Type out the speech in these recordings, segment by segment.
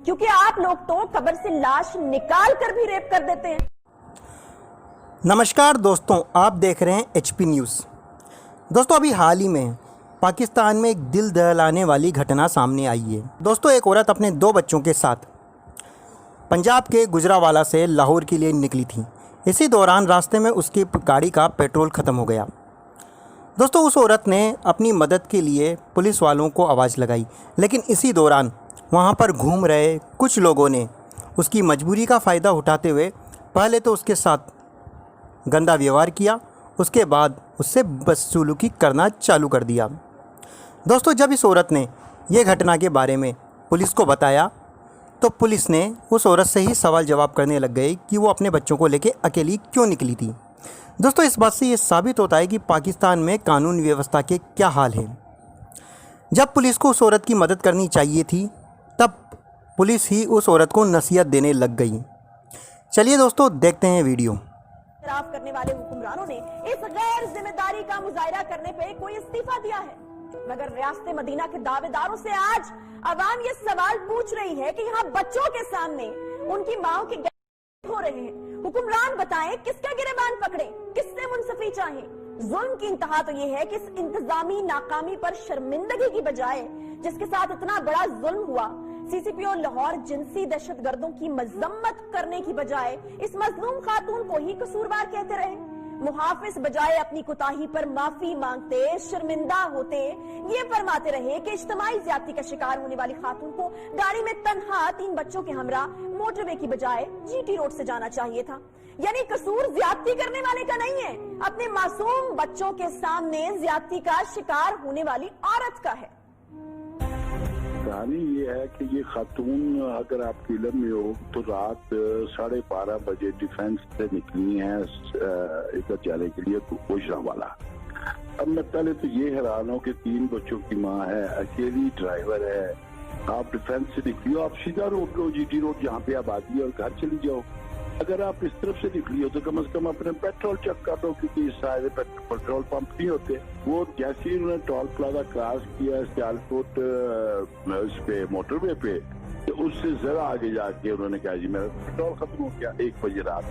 क्योंकि आप लोग तो कब्र से लाश निकाल कर भी रेप कर देते हैं। नमस्कार दोस्तों, आप देख रहे हैं HP न्यूज़। दोस्तों, अभी हाल ही में पाकिस्तान में एक दिल दहलाने वाली घटना सामने आई है। दोस्तों, एक औरत अपने 2 बच्चों के साथ पंजाब के गुजरावाला से लाहौर के लिए निकली थी। इसी दौरान रास्ते में उसकी गाड़ी का पेट्रोल ख़त्म हो गया। दोस्तों, उस औरत ने अपनी मदद के लिए पुलिस वालों को आवाज़ लगाई, लेकिन इसी दौरान वहाँ पर घूम रहे कुछ लोगों ने उसकी मजबूरी का फ़ायदा उठाते हुए पहले तो उसके साथ गंदा व्यवहार किया, उसके बाद उससे बदसलूकी करना चालू कर दिया। दोस्तों, जब इस औरत ने यह घटना के बारे में पुलिस को बताया तो पुलिस ने उस औरत से ही सवाल जवाब करने लग गए कि वो अपने बच्चों को लेकर अकेली क्यों निकली थी। दोस्तों, इस बात से ये साबित होता है कि पाकिस्तान में कानून व्यवस्था के क्या हाल है। जब पुलिस को उस औरत की मदद करनी चाहिए थी, तब पुलिस ही उस औरत को नसीहत देने लग गई। चलिए दोस्तों, देखते हैं वीडियो। इतराफ करने वाले हुक्मरानों ने इस गैर जिम्मेदारी का मुजाहिरा करने पे कोई इस्तीफा दिया है, मगर रियासत मदीना के दावेदारों से आज अवाम ये सवाल पूछ रही है कि यहाँ बच्चों के सामने उनकी माओ के हो रहे हैं। हुक्मरान बताएं, किसका गिरबान पकड़े, किससे मुंसफी चाहे। जुल्म की इंतहा तो ये है कि इस इंतजामी नाकामी पर शर्मिंदगी की बजाय जिसके साथ इतना बड़ा जुल्म हुआ, CCPO लाहौर जिनसी दहशतगर्दों की मजम्मत करने की बजाय इस मजलूम खातून को ही कसूरवार कहते रहे। मुहाफिज बजाय अपनी कोताही पर माफी मांगते, शर्मिंदा होते, ये फरमाते रहे कि इज्तिमाई ज्यादती का शिकार होने वाली खातून को गाड़ी में तन्हा 3 बच्चों के हमरा मोटरवे की बजाय GT रोड से जाना चाहिए था। यानी कसूर ज्यादती करने वाले का नहीं है, अपने मासूम बच्चों के सामने ज्यादती का शिकार होने वाली औरत का है। कहानी ये है कि ये खातून, अगर आपके इल्म में हो तो रात 12:30 बजे डिफेंस से निकली हैं इधर जाने के लिए गुजरावाला। अब मैं पहले तो ये हैरान हूँ कि 3 बच्चों की माँ है, अकेली ड्राइवर है, आप डिफेंस से निकली हो, आप सीधा रोड लो, GT रोड जहाँ पे आबादी है, और घर चली जाओ। अगर आप इस तरफ से निकली हो तो कम से कम अपने पेट्रोल चेक कर लो, क्योंकि इस साइड पेट्रोल पंप नहीं होते। वो जैसे ही उन्होंने टोल प्लाजा क्रॉस किया सियालकोट उस पे मोटरवे पे, तो उससे जरा आगे जाके उन्होंने कहा जी मेरा पेट्रोल खत्म हो गया 1 बजे रात।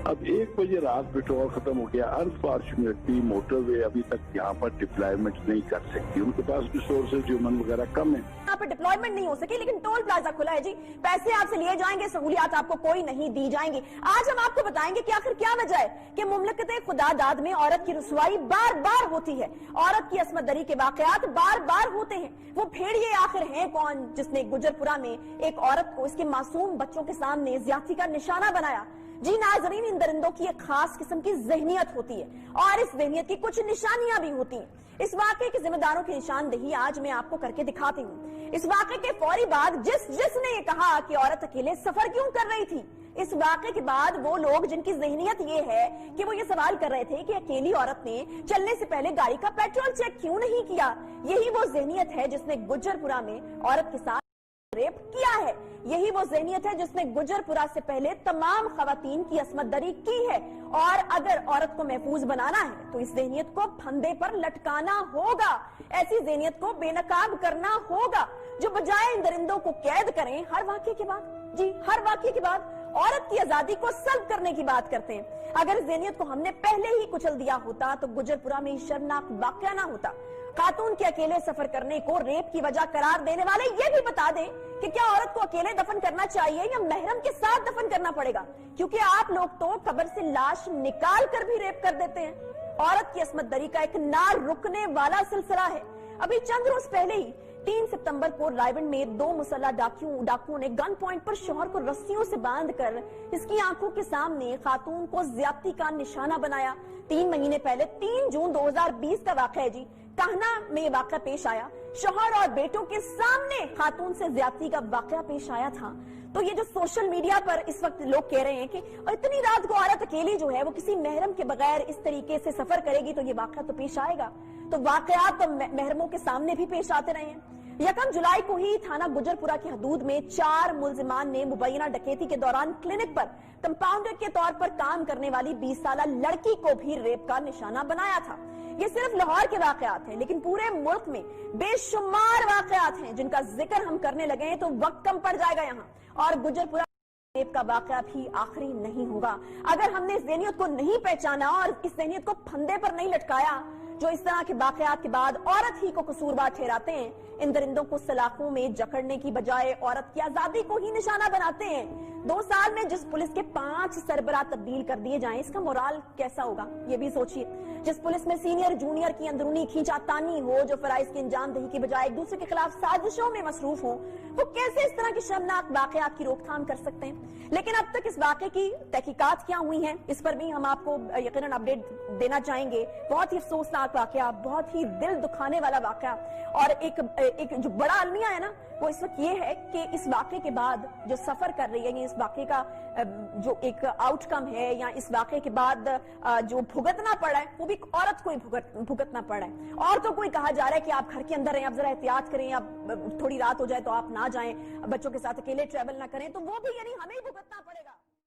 अब 1 बजे रात पेट्रोल खत्म हो गया। अनफॉर्चुनेटली मोटरवे अभी तक यहाँ पर डिप्लॉयमेंट नहीं कर सकती, उनके पास रिसोर्सेज ह्यूमन वगैरह कम है, यहाँ पर डिप्लॉयमेंट नहीं हो सकी, लेकिन टोल प्लाजा खुला है जी। पैसे आपसे लिए जाएंगे, सहूलियात आपको कोई नहीं दी जाएंगी। आज हम आपको बताएंगे कि आखिर क्या वजह है कि मुमलकत खुदा दाद में औरत की रुसवाई बार बार होती है, औरत की असमत दरी के वाकयात बार बार होते हैं। वो भेड़िए आखिर है कौन जिसने गुजरपुरा में एक औरत को इसके मासूम बच्चों के सामने ज्यादती का निशाना बनाया? जी नाजरीन, इन दरिंदों की एक खास किस्म की जहनियत होती है और इस जहनियत की कुछ निशानियां भी होती हैं। इस वाकये के जिम्मेदारों की निशानदेही आज मैं आपको करके दिखाती हूँ। इस वाकये के फौरी बाद जिसने ये कहा कि औरत अकेले सफर क्यों कर रही थी, इस वाकये के बाद वो लोग जिनकी जहनियत ये है कि वो ये सवाल कर रहे थे कि अकेली औरत ने चलने से पहले गाड़ी का पेट्रोल चेक क्यों नहीं किया, यही वो जहनियत है जिसने गुजरपुरा में औरत के साथ रेप किया है। यही वो ज़हनियत है जिसने गुजरपुरा से पहले तमाम खवातीन की असमत दरी की है। और अगर औरत को महफूज बनाना है तो इस ज़हनियत को फंदे पर लटकाना होगा, ऐसी ज़हनियत को बेनकाब करना होगा जो बजाय इन दरिंदों को कैद करें हर वाक़ये के बाद, जी हर वाक़ये के बाद औरत की आजादी को सल्ब करने की बात करते हैं। अगर ज़हनियत को हमने पहले ही कुचल दिया होता तो गुजरपुरा में शर्मनाक वाक़या ना होता। खातून के अकेले सफर करने को रेप की वजह करार देने वाले ये भी बता दें कि क्या औरत को अकेले दफन करना चाहिए या महरम के साथ दफन करना पड़ेगा, क्योंकि आप लोग तो कब्र से लाश निकाल कर भी रेप कर देते हैं। औरत की असमत दरी का एक ना रुकने वाला सिलसिला है। अभी चंद रोज पहले ही 3 सितंबर को रायबंड में 2 मुसल्लह डाकुओं ने गन पॉइंट पर शौहर को रस्सियों से बांधकर इसकी आंखों के सामने खातून को ज्यादती का निशाना बनाया। 3 महीने पहले 3 जून 2020 का वाक़या है जी, कहना में ये वाक़या पेश आया। शौहर और बेटों के सामने खातून से ज्यादती का वाक़या पेश आया था। तो ये जो सोशल मीडिया पर इस वक्त लोग कह रहे हैं कि इतनी रात को औरत अकेली जो है वो किसी महरम के बगैर इस तरीके से सफर करेगी तो ये वाक़या तो पेश आएगा, तो वाक़यात तो महरमों के सामने भी पेश आते रहे हैं। 1 जुलाई को ही थाना गुजरपुरा की हदूद में 4 मुलजिमान ने मुबैना डकैती के दौरान क्लिनिक पर कंपाउंडर के तौर पर काम करने वाली 20 साल लड़की को भी रेप का निशाना बनाया था। یہ صرف لاہور کے واقعات ہیں، لیکن پورے ملک میں بے شمار واقعات ہیں جن کا ذکر ہم کرنے لگے ہیں تو وقت کم پڑ جائے گا یہاں، اور گجرپورہ کا واقعہ بھی آخری نہیں ہوگا اگر ہم نے اس ذہنیت کو نہیں پہچانا اور اس ذہنیت کو پھندے پر نہیں لٹکایا جو اس طرح کے واقعات کے بعد عورت ہی کو قصوروار ٹھہراتے ہیں، ان درندوں کو سلاخوں میں جکڑنے کی بجائے عورت کی آزادی کو ہی نشانہ بناتے ہیں۔ 2 سال میں جس پولیس کے 5 سربراہ تبدیل کر دیے جائیں، اس کا مورال کیسا ہوگا یہ بھی سوچئے۔ جس پولیس میں سینئر جونیئر کی اندرونی کھینچا تانی ہو، جو فرائض کی انجام دہی کی بجائے ایک دوسرے کے خلاف سازشوں میں مصروف ہوں، وہ کیسے اس طرح کے شرمناک واقعات کی روک تھام کر سکتے ہیں؟ لیکن اب تک اس واقعے کی تحقیقات کیا ہوئی ہیں، اس پر بھی ہم آپ کو یقیناً اپڈیٹ دینا چاہیں گے۔ بہت ہی افسوسناک واقعہ، بہت ہی دل دکھانے والا واقعہ، اور ایک جو بڑا المیہ ہے نا وہ اس وقت یہ ہے کہ اس واقعے کے بعد جو سفر کر رہی ہے، اس واقعے کا جو ایک آؤٹ کم ہے یا اس واقعے کے بعد جو بھگتنا پڑا ہے وہ بھی ایک عورت کو ہی بھگتنا پڑا ہے۔ اور تو کوئی کہا جا رہا ہے کہ آپ گھر کے اندر رہیں، آپ ذرا احتیاط کریں، اب تھوڑی رات ہو جائے تو آپ نہ جائیں، بچوں کے ساتھ اکیلے ٹریول نہ کریں، تو وہ بھی یعنی ہمیں ہی بھگتنا پڑا۔